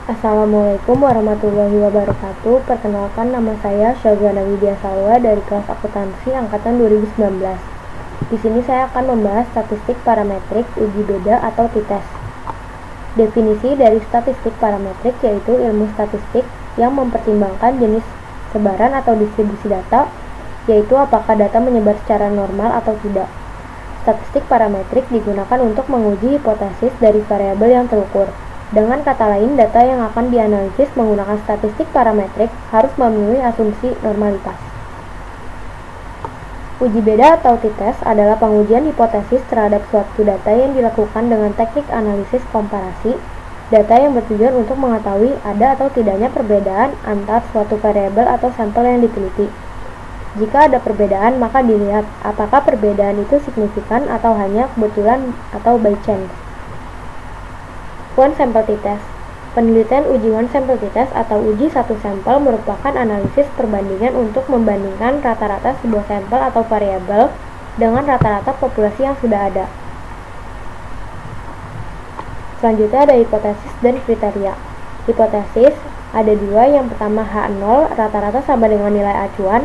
Assalamualaikum warahmatullahi wabarakatuh. Perkenalkan, nama saya Syazwana Widya Salwa dari kelas akuntansi angkatan 2019. Di sini saya akan membahas statistik parametrik uji beda atau TITES. Definisi dari statistik parametrik yaitu ilmu statistik yang mempertimbangkan jenis sebaran atau distribusi data, yaitu apakah data menyebar secara normal atau tidak. Statistik parametrik digunakan untuk menguji hipotesis dari variabel yang terukur. Dengan kata lain, data yang akan dianalisis menggunakan statistik parametrik harus memenuhi asumsi normalitas. Uji beda atau TITES adalah pengujian hipotesis terhadap suatu data yang dilakukan dengan teknik analisis komparasi, data yang bertujuan untuk mengetahui ada atau tidaknya perbedaan antar suatu variabel atau sampel yang diteliti. Jika ada perbedaan, maka dilihat apakah perbedaan itu signifikan atau hanya kebetulan atau by chance. One sample TITES. Penelitian uji one sample TITES atau uji satu sampel merupakan analisis perbandingan untuk membandingkan rata-rata sebuah sampel atau variabel dengan rata-rata populasi yang sudah ada. Selanjutnya ada hipotesis dan kriteria. Hipotesis ada dua, yang pertama H0 rata-rata sama dengan nilai acuan,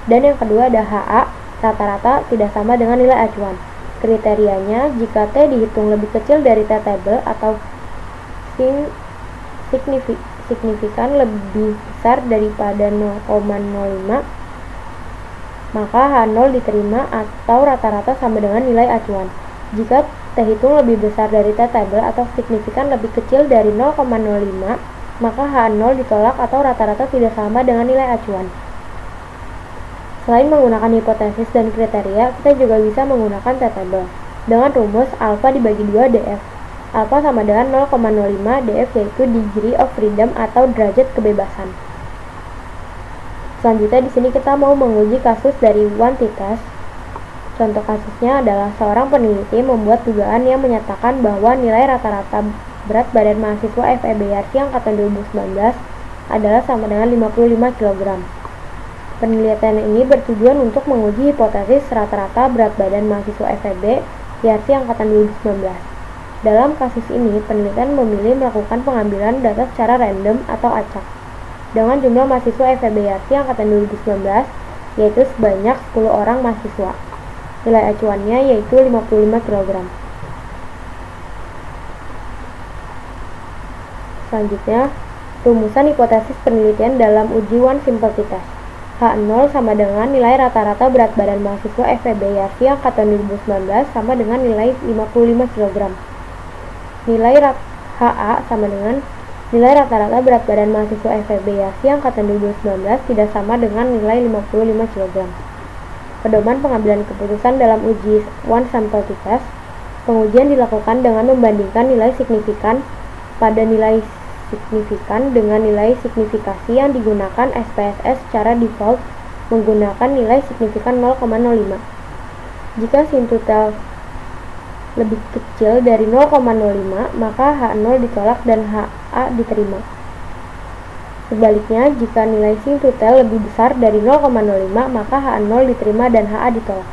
dan yang kedua ada HA rata-rata tidak sama dengan nilai acuan. Kriterianya, jika T dihitung lebih kecil dari T table atau signifikan lebih besar daripada 0,05, maka H0 diterima atau rata-rata sama dengan nilai acuan. Jika T hitung lebih besar dari T table atau signifikan lebih kecil dari 0,05, maka H0 ditolak atau rata-rata tidak sama dengan nilai acuan. Selain menggunakan hipotesis dan kriteria, kita juga bisa menggunakan T table dengan rumus alpha dibagi 2 df. Alpha sama dengan 0,05 df, yaitu degree of freedom atau derajat kebebasan. Selanjutnya di sini kita mau menguji kasus dari one TITES. Contoh kasusnya adalah seorang peneliti membuat dugaan yang menyatakan bahwa nilai rata-rata berat badan mahasiswa FEB-YARSI angkatan 2019 adalah sama dengan 55 kg. Penelitian ini bertujuan untuk menguji hipotesis rata-rata berat badan mahasiswa FEB-YARSI angkatan 2019. Dalam kasus ini, penelitian memilih melakukan pengambilan data secara random atau acak dengan jumlah mahasiswa FEB-YARSI angkatan 2019, yaitu sebanyak 10 orang mahasiswa. Nilai acuannya yaitu 55 kg. Selanjutnya, rumusan hipotesis penelitian dalam uji one simple TITES. H0 sama dengan nilai rata-rata berat badan mahasiswa FEB-YARSI angkatan 2019 sama dengan nilai 55 kg. Nilai HA sama dengan nilai rata-rata berat badan mahasiswa FEB-YARSI angkatan 2019 tidak sama dengan nilai 55 kg. Pedoman pengambilan keputusan dalam uji one sample TITES. Pengujian dilakukan dengan membandingkan nilai signifikan pada nilai signifikan dengan nilai signifikasi yang digunakan SPSS secara default menggunakan nilai signifikan 0,05. Jika sintutel lebih kecil dari 0,05, maka H0 ditolak dan HA diterima. Sebaliknya, jika nilai sintutel lebih besar dari 0,05, maka H0 diterima dan HA ditolak.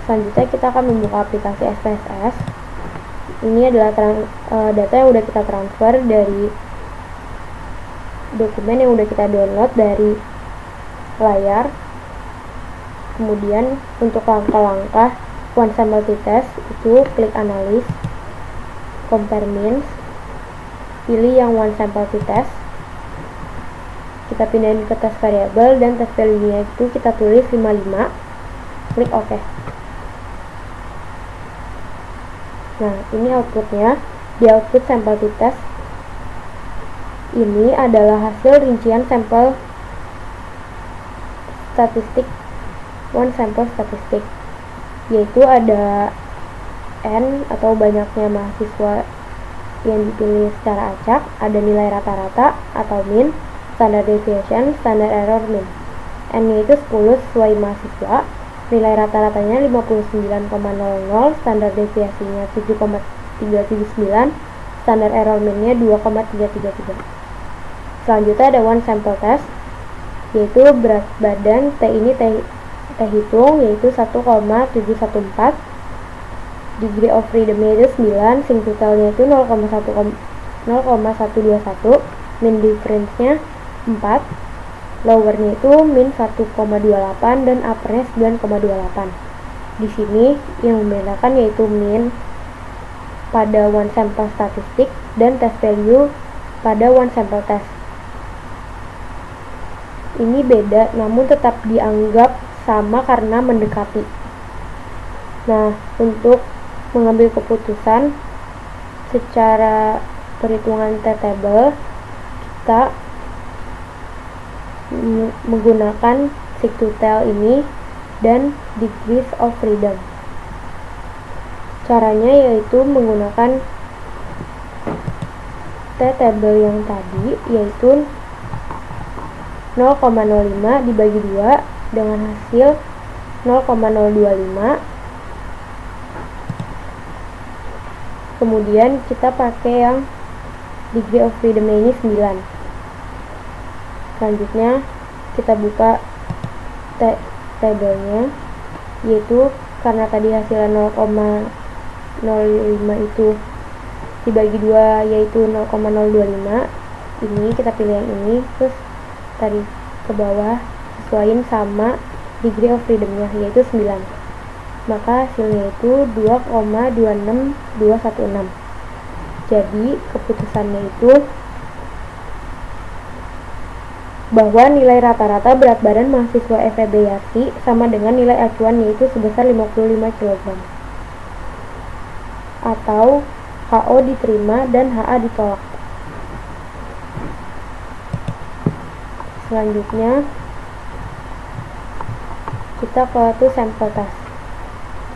Selanjutnya kita akan membuka aplikasi SPSS. Ini adalah data yang sudah kita transfer dari dokumen yang sudah kita download dari layar. Kemudian untuk langkah-langkah one sample TITES itu klik analis, compare means, pilih yang one sample TITES, kita pindahin ke test variable dan test value-nya itu kita tulis 55, klik OK. Nah, ini outputnya. Di output sampel TITES ini adalah hasil rincian sampel statistik one sample statistik, yaitu ada N atau banyaknya mahasiswa yang dipilih secara acak, ada nilai rata-rata atau min, standard deviation, standard error min. N itu 10 sesuai mahasiswa, nilai rata-ratanya 59,00, standard deviasinya 7,379, standard error minnya 2,333. Selanjutnya ada one sample test, yaitu berat badan T ini T hitung yaitu 1,714, degree of freedom-nya itu 9, sing totalnya itu 0,1 0,121, mean difference-nya 4, lower-nya itu min 1,28 dan upper-nya 9,28. Di sini yang membedakan yaitu mean pada one sample statistik dan test value pada one sample test. Ini beda namun tetap dianggap sama karena mendekati. Nah, untuk mengambil keputusan secara perhitungan t-table, kita menggunakan seek to tell ini dan degrees of freedom. Caranya yaitu menggunakan t-table yang tadi, yaitu 0,05 dibagi 2 dengan hasil 0,025. Kemudian kita pakai yang degree of freedom ini 9. Selanjutnya kita buka tabelnya, yaitu karena tadi hasilnya 0,05 itu dibagi 2 yaitu 0,025, ini kita pilih yang ini, terus tarik ke bawah sesuaiin sama degree of freedom-nya yaitu 9. Maka hasilnya itu 2,26216. Jadi keputusannya itu bahwa nilai rata-rata berat badan mahasiswa FEB Yarsi sama dengan nilai acuan yaitu sebesar 55 kg. Atau HO diterima dan HA ditolak. Selanjutnya kita ke sampel test.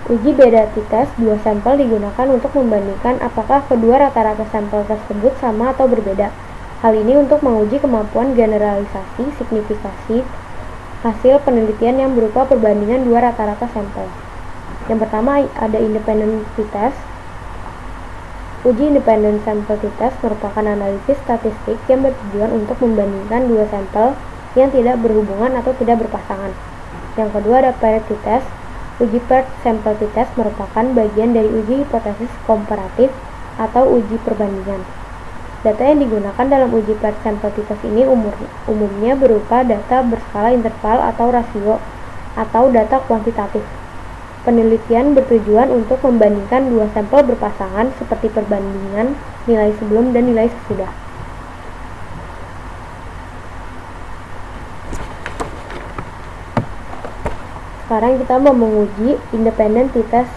Uji beda t-test 2 sampel digunakan untuk membandingkan apakah kedua rata-rata sampel tersebut sama atau berbeda. Hal ini untuk menguji kemampuan generalisasi signifikasi hasil penelitian yang berupa perbandingan dua rata-rata sampel. Yang pertama ada independent t-test. Uji independent sample t-test merupakan analisis statistik yang bertujuan untuk membandingkan dua sampel yang tidak berhubungan atau tidak berpasangan. Yang kedua ada paired t-test. Uji paired sample t-test merupakan bagian dari uji hipotesis komparatif atau uji perbandingan. Data yang digunakan dalam uji paired sample t-test ini umumnya berupa data berskala interval atau rasio atau data kuantitatif. Penelitian bertujuan untuk membandingkan dua sampel berpasangan seperti perbandingan nilai sebelum dan nilai sesudah. Sekarang kita mau menguji independent t-test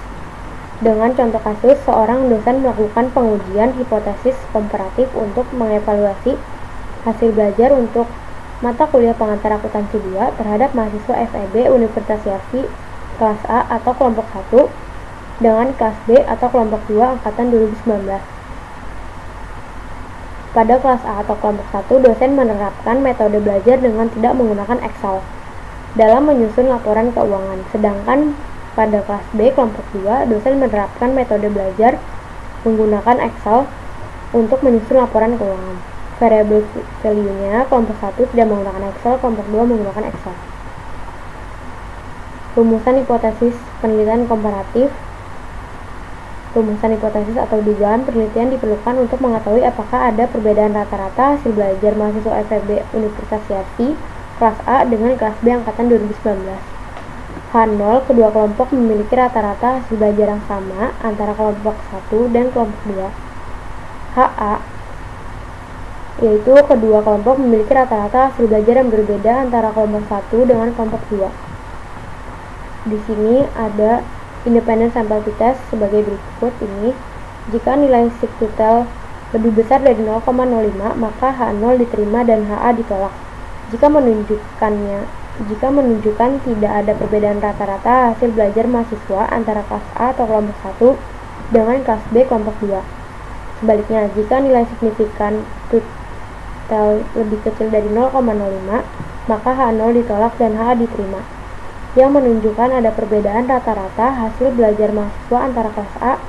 dengan contoh kasus seorang dosen melakukan pengujian hipotesis komparatif untuk mengevaluasi hasil belajar untuk mata kuliah pengantar akuntansi 2 terhadap mahasiswa FEB Universitas Yarsi kelas A atau kelompok 1 dengan kelas B atau kelompok 2 angkatan 2019. Pada kelas A atau kelompok 1, dosen menerapkan metode belajar dengan tidak menggunakan Excel dalam menyusun laporan keuangan, sedangkan pada kelas B kelompok 2, dosen menerapkan metode belajar menggunakan Excel untuk menyusun laporan keuangan. Variable value-nya kelompok 1 tidak menggunakan Excel, kelompok 2 menggunakan Excel. Rumusan hipotesis penelitian komparatif. Rumusan hipotesis atau dugaan penelitian diperlukan untuk mengetahui apakah ada perbedaan rata-rata hasil belajar mahasiswa FEB Universitas Yarsi kelas A dengan kelas B angkatan 2019. H0, kedua kelompok memiliki rata-rata hasil belajar yang sama antara kelompok 1 dan kelompok 2. HA, yaitu kedua kelompok memiliki rata-rata hasil belajar yang berbeda antara kelompok 1 dengan kelompok 2. Di sini ada independent sample t-test sebagai berikut ini. Jika nilai seek to tell lebih besar dari 0,05, maka H0 diterima dan HA ditolak. Jika menunjukkan tidak ada perbedaan rata-rata hasil belajar mahasiswa antara kelas A atau kelompok 1 dengan kelas B kelompok 2. Sebaliknya, jika nilai signifikan to tell lebih kecil dari 0,05, maka H0 ditolak dan HA diterima. Yang menunjukkan ada perbedaan rata-rata hasil belajar mahasiswa antara kelas A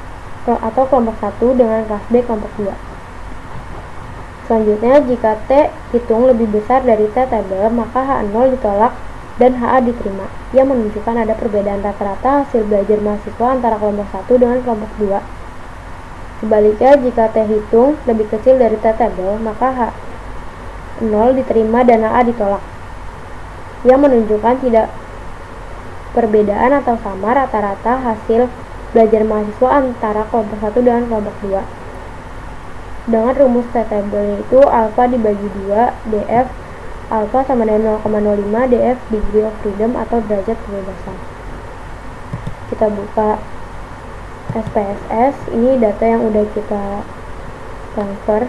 atau kelompok 1 dengan kelas B kelompok 2. Selanjutnya, jika T hitung lebih besar dari t-table, maka H0 ditolak dan HA diterima, yang menunjukkan ada perbedaan rata-rata hasil belajar mahasiswa antara kelompok 1 dengan kelompok 2. Sebaliknya, jika T hitung lebih kecil dari T tabel, maka H0 diterima dan A ditolak, yang menunjukkan tidak perbedaan atau sama rata-rata hasil belajar mahasiswa antara kelompok 1 dengan kelompok 2. Dengan rumus T tabel itu alfa dibagi 2 df alfa sama dengan 0,05 df degree of freedom atau derajat kebebasan. Kita buka SPSS, ini data yang udah kita transfer.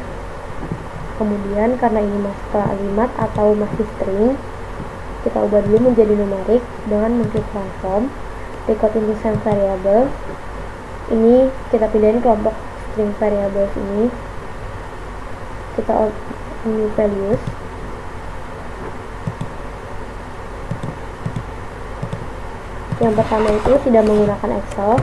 Kemudian karena ini masih kalimat atau masih string, kita ubah dulu menjadi numerik dengan mengklik transform, record into some variables. Ini kita pindahin kelompok string variables ini, kita new values. Yang pertama itu tidak menggunakan Excel.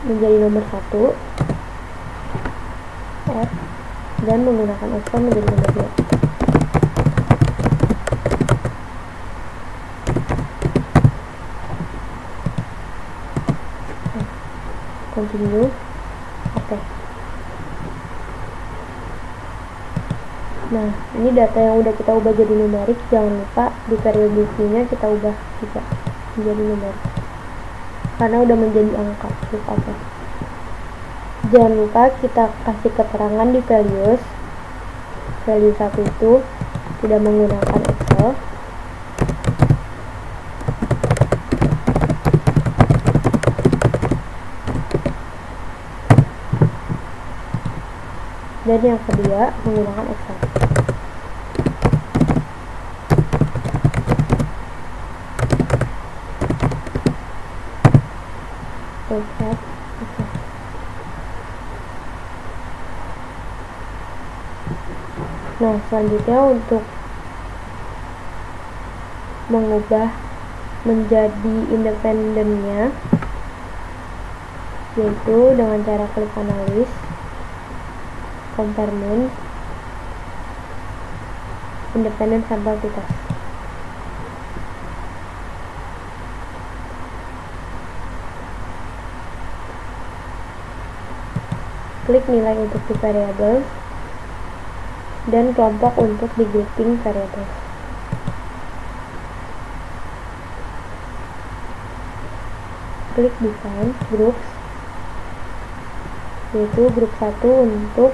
Menjadi nomor 1 F, dan menggunakan Excel menjadi nomor 2. Continue. Oke. Nah, ini data yang udah kita ubah jadi numerik. Jangan lupa di variable nya kita ubah juga menjadi numerik, karena udah menjadi angka. Oke. Jangan lupa kita kasih keterangan di values. Value 1 itu tidak menggunakan Excel. Dan yang kedua menggunakan Excel. Oke. Nah, selanjutnya untuk mengubah menjadi independennya, yaitu dengan cara klik analis, compare mean, independent sample t-test. Klik nilai untuk di variable dan kelompok untuk di grouping variable. Klik define groups, yaitu grup 1 untuk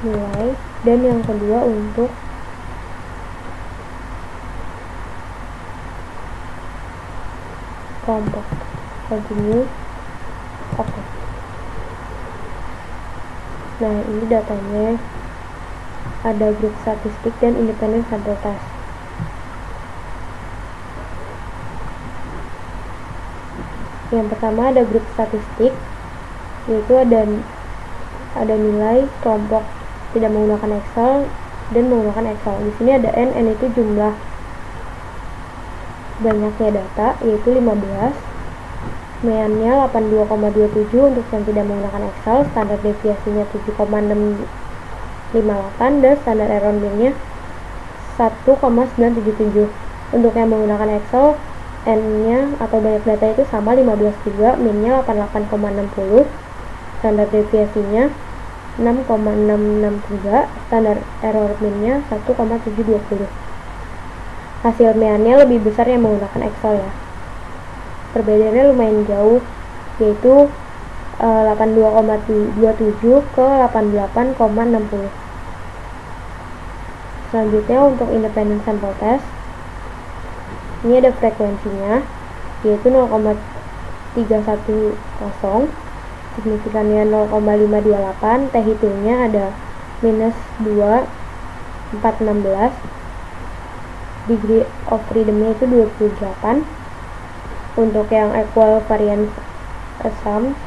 nilai dan yang kedua untuk kelompok. Continue. Oke. Nah, ini datanya ada grup statistik dan independent sample test. Yang pertama ada grup statistik, yaitu ada nilai kelompok tidak menggunakan Excel dan menggunakan Excel. Di sini ada n itu jumlah banyaknya data, yaitu 15. Meannya 82,27 untuk yang tidak menggunakan Excel, standar deviasinya 7,658 dan standar error mean-nya 1,977. Untuk yang menggunakan Excel, n-nya atau banyak data itu sama 15 juga, mean-nya 88,60, standar deviasinya 6,663, standar error mean-nya 1,720. Hasil meannya lebih besar yang menggunakan Excel ya. Perbedaannya lumayan jauh, yaitu 82,27 ke 88,60. Selanjutnya untuk independent sample test, ini ada frekuensinya, yaitu 0,310, signifikannya 0,528, t hitungnya ada minus 2,416, degree of freedom-nya itu 28. Untuk yang equal variance sum,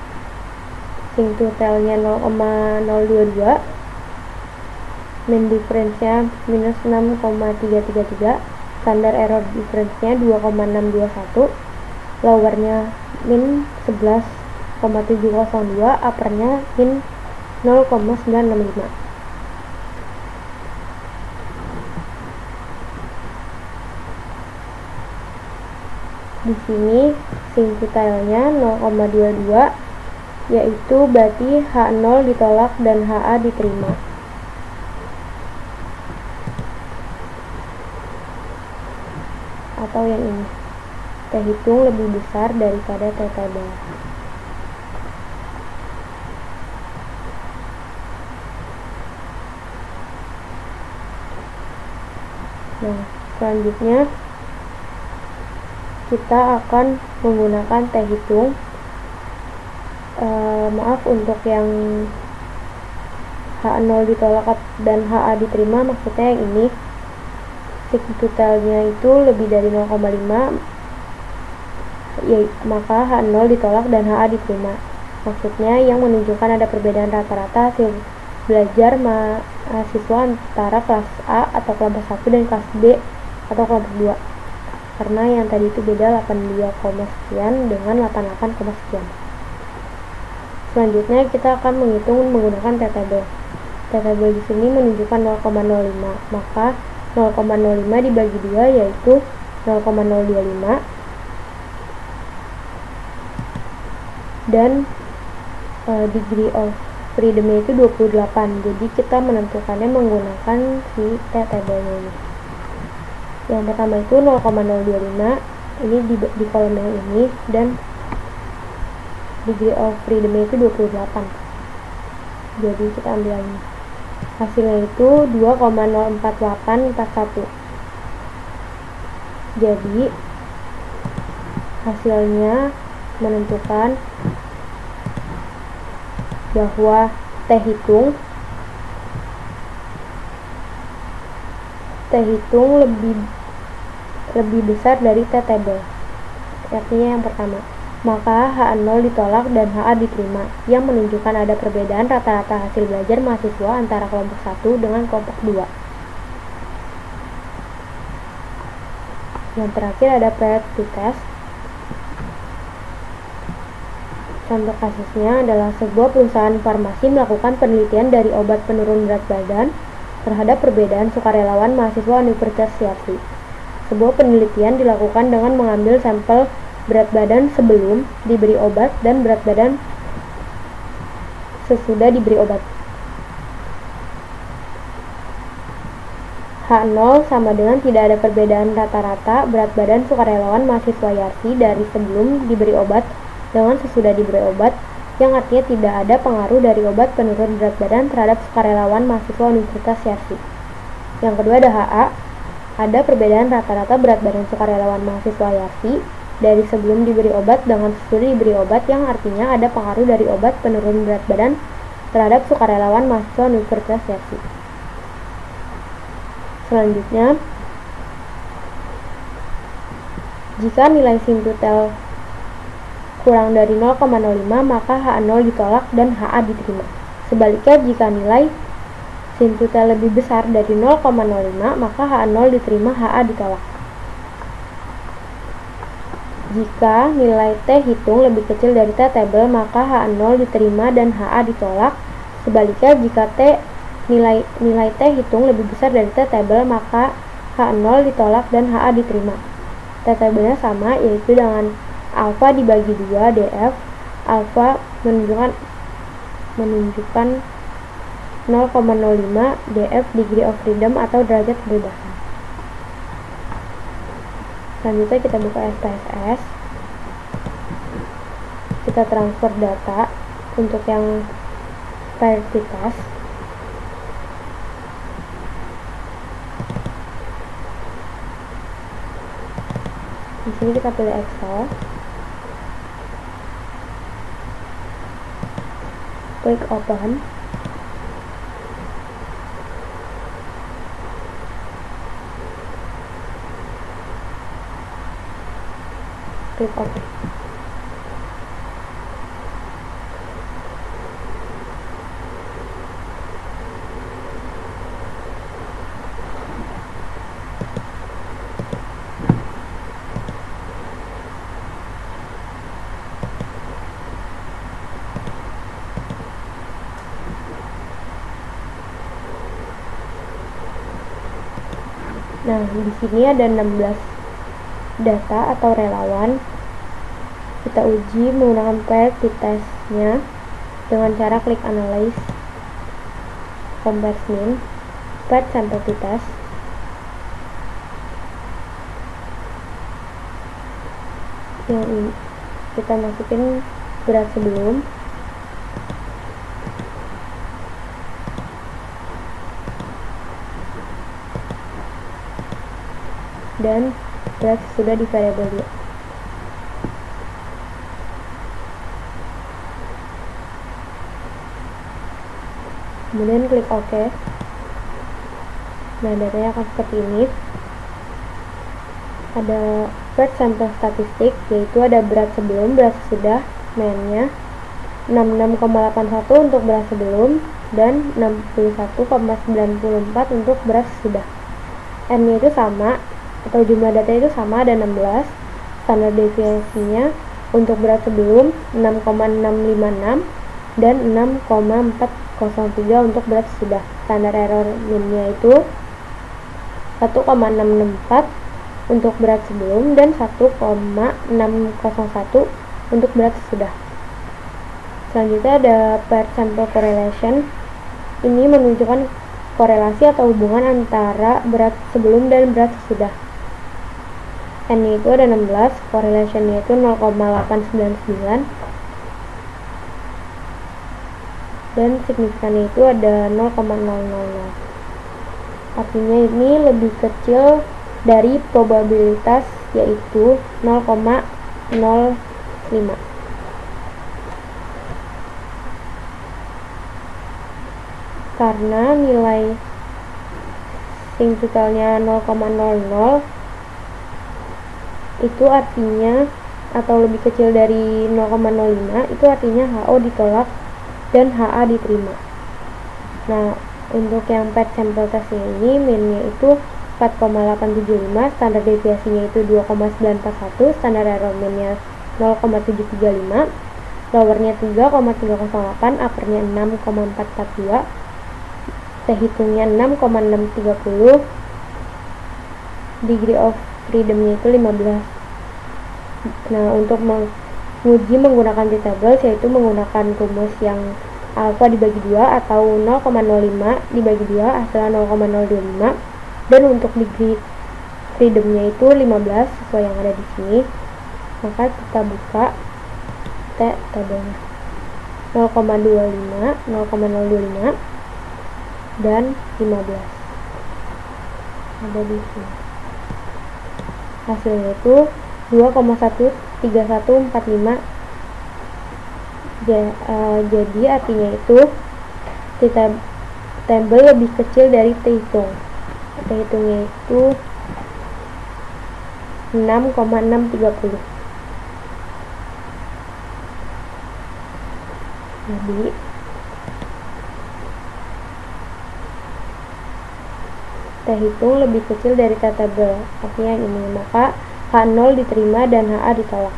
sing totalnya 0,022, mean difference-nya minus 6,333, standar error difference-nya 2,621, lower-nya min 11,702, upper-nya min 0,965. Di sini simputelnya 0,22, yaitu berarti H0 ditolak dan HA diterima. Atau yang ini, T hitung lebih besar daripada T tabel. Nah, selanjutnya kita akan menggunakan T hitung. Maaf, untuk yang H0 ditolak dan HA diterima, maksudnya yang ini simputelnya itu lebih dari 0,5, ya, maka H0 ditolak dan HA diterima. Maksudnya yang menunjukkan ada perbedaan rata-rata hasil belajar mahasiswa antara kelas A atau kelompok 1 dan kelas B atau kelompok 2. Karena yang tadi itu beda 82, sekian dengan 88, sekian. Selanjutnya kita akan menghitung menggunakan T tabel. T tabel di sini menunjukkan 0,05, maka 0,05 dibagi 2 yaitu 0,025, dan degree of freedom itu 28. Jadi kita menentukannya menggunakan si T tabelnya ini. Yang pertama itu 0,025, ini di kolom yang ini, dan degree of freedom itu 28. Jadi kita ambil ini. Hasilnya itu 2,04841. Jadi hasilnya menentukan bahwa T hitung lebih besar dari T tabel. Artinya yang pertama, maka H0 ditolak dan HA diterima, yang menunjukkan ada perbedaan rata-rata hasil belajar mahasiswa antara kelompok 1 dengan kelompok 2. Yang terakhir ada priority test. Contoh kasusnya adalah sebuah perusahaan farmasi melakukan penelitian dari obat penurun berat badan terhadap perbedaan sukarelawan mahasiswa Universitas Yarsi. Sebuah penelitian dilakukan dengan mengambil sampel berat badan sebelum diberi obat dan berat badan sesudah diberi obat. H0 sama dengan tidak ada perbedaan rata-rata berat badan sukarelawan mahasiswa Yarsi dari sebelum diberi obat dengan sesudah diberi obat, yang artinya tidak ada pengaruh dari obat penurun berat badan terhadap sukarelawan mahasiswa Universitas Yarsi. Yang kedua ada HA, ada perbedaan rata-rata berat badan sukarelawan mahasiswa Yarsi dari sebelum diberi obat dengan sesudah diberi obat, yang artinya ada pengaruh dari obat penurun berat badan terhadap sukarelawan mahasiswa Universitas Yarsi. Selanjutnya, jika nilai simputel kurang dari 0,05, maka H0 ditolak dan HA diterima. Sebaliknya, jika nilai simputel lebih besar dari 0,05, maka H0 diterima, HA ditolak. Jika nilai T hitung lebih kecil dari T tabel, maka H0 diterima dan HA ditolak. Sebaliknya, jika nilai T hitung lebih besar dari T tabel, maka H0 ditolak dan HA diterima. T tabelnya sama, yaitu dengan alfa dibagi 2 df. Alfa menunjukkan 0,05 df degree of freedom atau derajat kebebasan. Selanjutnya kita buka SPSS. Kita transfer data untuk yang priority test. Di sini kita pilih Excel. Klik open. Klik open. Nah, di sini ada 16 data atau relawan. Kita uji menggunakan paired t-test-nya dengan cara klik analyze, compare mean, paired sample t-test. Yang ini kita masukin berat sebelum, dan berat sudah di variabel dia. Kemudian klik OK. Nah, datanya akan seperti ini. Ada paired sample statistik, yaitu ada berat sebelum, berat sesudah, mean-nya 66,81 untuk berat sebelum dan 61,94 untuk berat sesudah. M-nya itu sama, atau jumlah data itu sama, ada 16. Standar deviasinya untuk berat sebelum 6,656 dan 6,403 untuk berat sesudah. Standar error mean-nya itu 1,664 untuk berat sebelum dan 1,601 untuk berat sesudah. Selanjutnya ada paired sample correlation. Ini menunjukkan korelasi atau hubungan antara berat sebelum dan berat sesudah. N-nya itu ada 16, correlation-nya itu 0,899 dan signifikannya itu ada 0,000. Artinya ini lebih kecil dari probabilitas, yaitu 0,05. Karena nilai signifikannya 0,00 itu artinya, atau lebih kecil dari 0,05, itu artinya HO ditolak dan HA diterima. Nah, untuk yang paired sample testnya ini, mean-nya itu 4,875, standar deviasinya itu 2,941, standar error mean-nya 0,735, lowernya 3,308, uppernya 6,442, hitungnya 6,630, degree of freedom-nya itu 15. Nah, untuk menguji menggunakan t-tables, yaitu menggunakan rumus yang alpha dibagi 2 atau 0,05 dibagi 2 hasilnya 0,025, dan untuk degree freedom-nya itu 15 sesuai yang ada di sini. Maka kita buka t-tabelnya 0,25, 0,025 dan 15 ada di sini. Hasilnya itu 2,13145. Jadi artinya itu t-table lebih kecil dari t-hitung. T-hitungnya itu 6,630. Jadi t-hitung lebih kecil dari t-table, artinya ini, maka H0 diterima dan HA ditolak.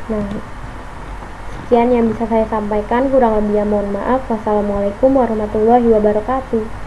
Nah, sekian yang bisa saya sampaikan, kurang lebihnya mohon maaf. Wassalamualaikum warahmatullahi wabarakatuh.